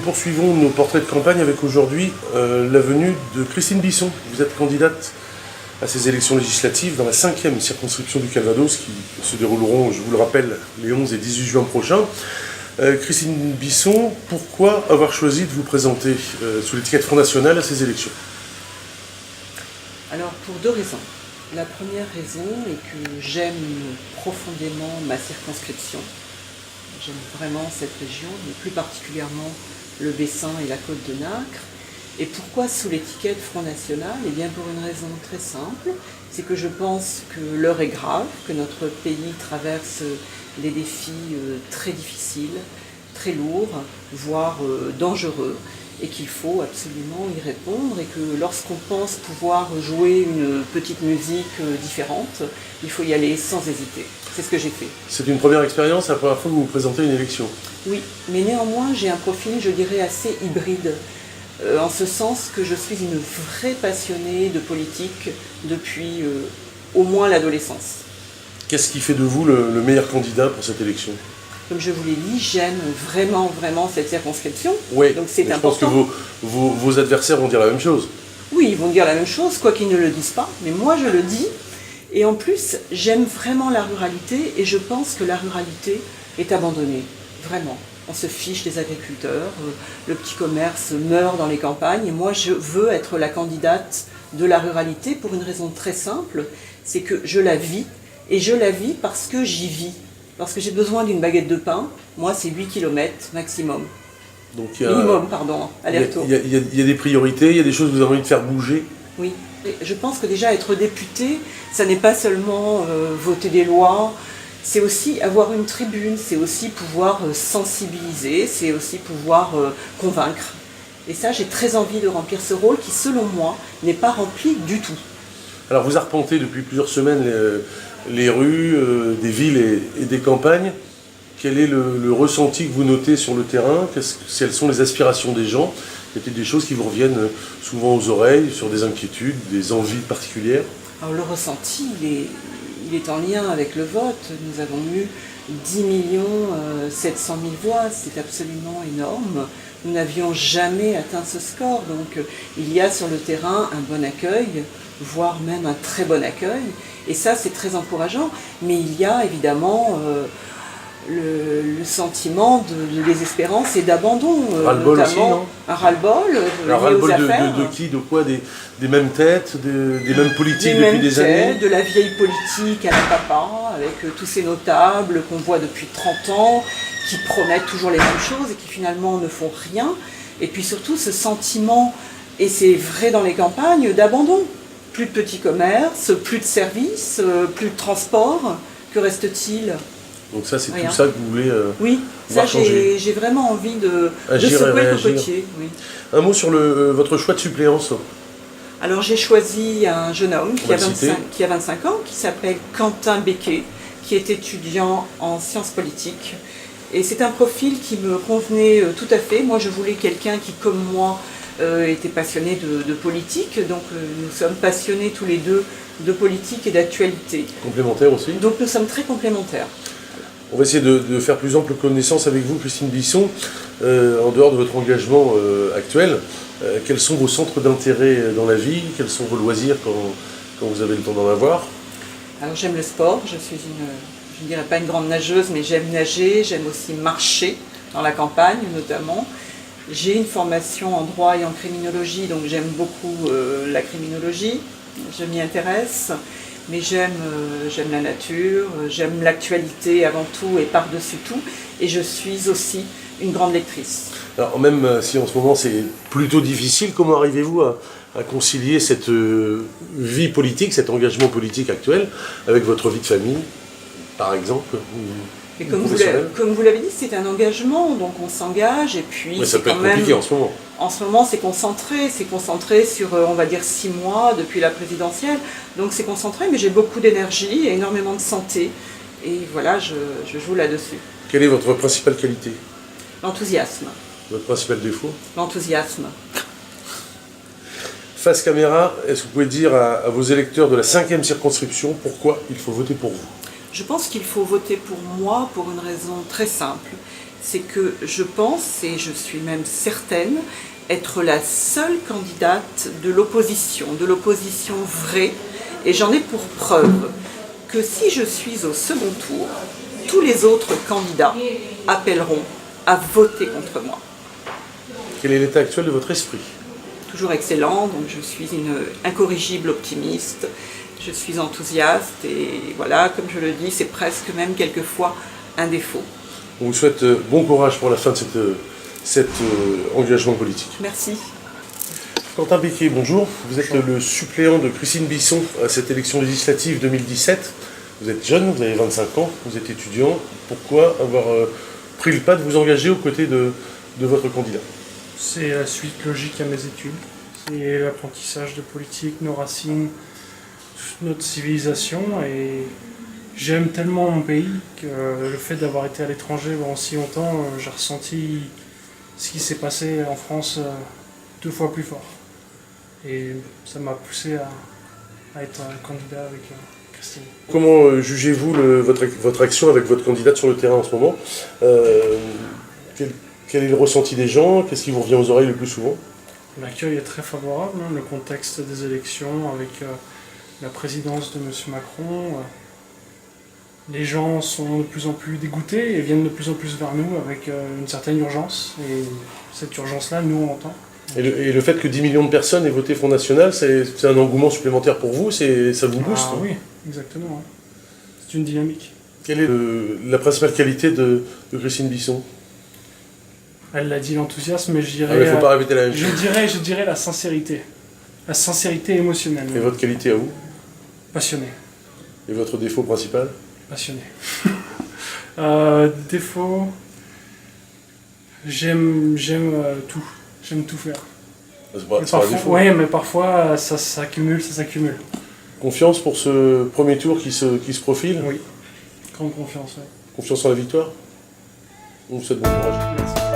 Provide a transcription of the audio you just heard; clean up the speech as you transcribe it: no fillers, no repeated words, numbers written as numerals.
poursuivons nos portraits de campagne avec aujourd'hui la venue de Christine Bisson. Vous êtes candidate à ces élections législatives dans la 5e circonscription du Calvados qui se dérouleront, je vous le rappelle, les 11 et 18 juin prochains. Christine Bisson, pourquoi avoir choisi de vous présenter sous l'étiquette Front National à ces élections? Alors pour deux raisons. La première raison est que j'aime profondément ma circonscription. J'aime vraiment cette région, mais plus particulièrement le Bessin et la côte de Nacre. Et pourquoi sous l'étiquette Front National? Eh bien pour une raison très simple, c'est que je pense que l'heure est grave, que notre pays traverse des défis très difficiles, très lourds, voire dangereux, et qu'il faut absolument y répondre, et que lorsqu'on pense pouvoir jouer une petite musique différente, il faut y aller sans hésiter. C'est ce que j'ai fait. C'est une première expérience, la première fois que vous vous présentez à une élection? Oui, mais néanmoins j'ai un profil, je dirais, assez hybride, en ce sens que je suis une vraie passionnée de politique depuis au moins l'adolescence. Qu'est-ce qui fait de vous le meilleur candidat pour cette élection? Comme je vous l'ai dit, j'aime vraiment cette circonscription. Oui, donc c'est important. Je pense que vos adversaires vont dire la même chose. Oui, ils vont dire la même chose, quoi qu'ils ne le disent pas, mais moi je le dis. Et en plus, j'aime vraiment la ruralité et je pense que la ruralité est abandonnée, vraiment. On se fiche des agriculteurs, le petit commerce meurt dans les campagnes et moi je veux être la candidate de la ruralité pour une raison très simple, c'est que je la vis et je la vis parce que j'y vis. Parce que j'ai besoin d'une baguette de pain, moi c'est 8 km maximum. Donc minimum, pardon, aller-retour. Il y a des priorités, il y a des choses que vous avez envie de faire bouger. Oui, je pense que déjà être député, ça n'est pas seulement voter des lois, c'est aussi avoir une tribune, c'est aussi pouvoir sensibiliser, c'est aussi pouvoir convaincre. Et ça, j'ai très envie de remplir ce rôle qui, selon moi, n'est pas rempli du tout. Alors vous arpentez depuis plusieurs semaines les rues des villes et des campagnes. Quel est le ressenti que vous notez sur le terrain? Quelles sont les aspirations des gens? Il y a peut-être des choses qui vous reviennent souvent aux oreilles, sur des inquiétudes, des envies particulières? Alors le ressenti, il est en lien avec le vote. Nous avons eu 10 700 000 voix, c'est absolument énorme. Nous n'avions jamais atteint ce score, donc il y a sur le terrain un bon accueil, voire même un très bon accueil. Et ça, c'est très encourageant, mais il y a évidemment le sentiment de désespérance et d'abandon. Ras-le-bol aussi, non? Un ras-le-bol lié aux affaires. De qui? De quoi? Des mêmes têtes? Des mêmes politiques depuis des années? De la vieille politique à la papa, avec tous ces notables qu'on voit depuis 30 ans, qui promettent toujours les mêmes choses et qui finalement ne font rien. Et puis surtout ce sentiment, et c'est vrai dans les campagnes, d'abandon. Plus de petits commerces, plus de services, plus de transport. Que reste-t-il? Donc ça, c'est tout ça que vous voulez oui, ça j'ai vraiment envie de secouer le cocotier. Oui. Un mot sur votre choix de suppléance. Alors j'ai choisi un jeune homme qui a 25 ans, qui s'appelle Quentin Becquet, qui est étudiant en sciences politiques. Et c'est un profil qui me convenait tout à fait. Moi je voulais quelqu'un qui, comme moi, était passionné de politique. Donc nous sommes passionnés tous les deux de politique et d'actualité. Complémentaires aussi? Donc nous sommes très complémentaires. On va essayer de faire plus ample connaissance avec vous, Christine Bisson. En dehors de votre engagement actuel, quels sont vos centres d'intérêt dans la vie? Quels sont vos loisirs quand vous avez le temps d'en avoir? Alors j'aime le sport, je suis je ne dirais pas une grande nageuse, mais j'aime nager, j'aime aussi marcher dans la campagne notamment. J'ai une formation en droit et en criminologie, donc j'aime beaucoup la criminologie, je m'y intéresse. Mais j'aime la nature, j'aime l'actualité avant tout et par-dessus tout, et je suis aussi une grande lectrice. Alors même si en ce moment c'est plutôt difficile, comment arrivez-vous à concilier cette vie politique, cet engagement politique actuel, avec votre vie de famille, par exemple? Mais comme vous l'avez dit, c'est un engagement, donc on s'engage, et puis ça peut être compliqué en ce moment. En ce moment, c'est concentré sur, on va dire, 6 mois depuis la présidentielle, donc c'est concentré, mais j'ai beaucoup d'énergie et énormément de santé, et voilà, je joue là-dessus. Quelle est votre principale qualité? L'enthousiasme. Votre principal défaut? L'enthousiasme. Face caméra, est-ce que vous pouvez dire à vos électeurs de la 5e circonscription pourquoi il faut voter pour vous? Je pense qu'il faut voter pour moi pour une raison très simple. c'est que je pense, et je suis même certaine, être la seule candidate de l'opposition vraie, et j'en ai pour preuve que si je suis au second tour, tous les autres candidats appelleront à voter contre moi. Quel est l'état actuel de votre esprit? Toujours excellent, donc je suis une incorrigible optimiste, je suis enthousiaste et voilà, comme je le dis, c'est presque même quelquefois un défaut. On vous souhaite bon courage pour la fin de cet engagement politique. Merci. Quentin Becquet, bonjour. Vous êtes le suppléant de Christine Bisson à cette élection législative 2017. Vous êtes jeune, vous avez 25 ans, vous êtes étudiant. Pourquoi avoir pris le pas de vous engager aux côtés de votre candidat? C'est la suite logique à mes études. C'est l'apprentissage de politique, nos racines, notre civilisation. Et j'aime tellement mon pays que le fait d'avoir été à l'étranger pendant si longtemps, j'ai ressenti ce qui s'est passé en France 2 fois plus fort. Et ça m'a poussé à être un candidat avec Christine. Comment jugez-vous votre action avec votre candidate sur le terrain en ce moment? Quel est le ressenti des gens? Qu'est-ce qui vous revient aux oreilles le plus souvent? L'accueil est très favorable, le contexte des élections avec la présidence de M. Macron. Les gens sont de plus en plus dégoûtés et viennent de plus en plus vers nous avec une certaine urgence. Et cette urgence-là, nous, on l'entend. Et le fait que 10 millions de personnes aient voté Front National, c'est un engouement supplémentaire pour vous? Ça vous booste? Ah oui, exactement. C'est une dynamique. Quelle est la principale qualité de Christine Bisson? Elle l'a dit, l'enthousiasme, mais je dirais... Ah, mais faut pas répéter la même chose. Je dirais la sincérité. La sincérité émotionnelle. Et votre qualité à vous? Passionné. Et votre défaut principal? Passionné. Défaut... J'aime tout. J'aime tout faire. C'est pas un défaut. Oui, mais parfois ça s'accumule. Confiance pour ce premier tour qui se profile? Oui, grande confiance. Ouais. Confiance en la victoire? On vous souhaite bon courage. Merci.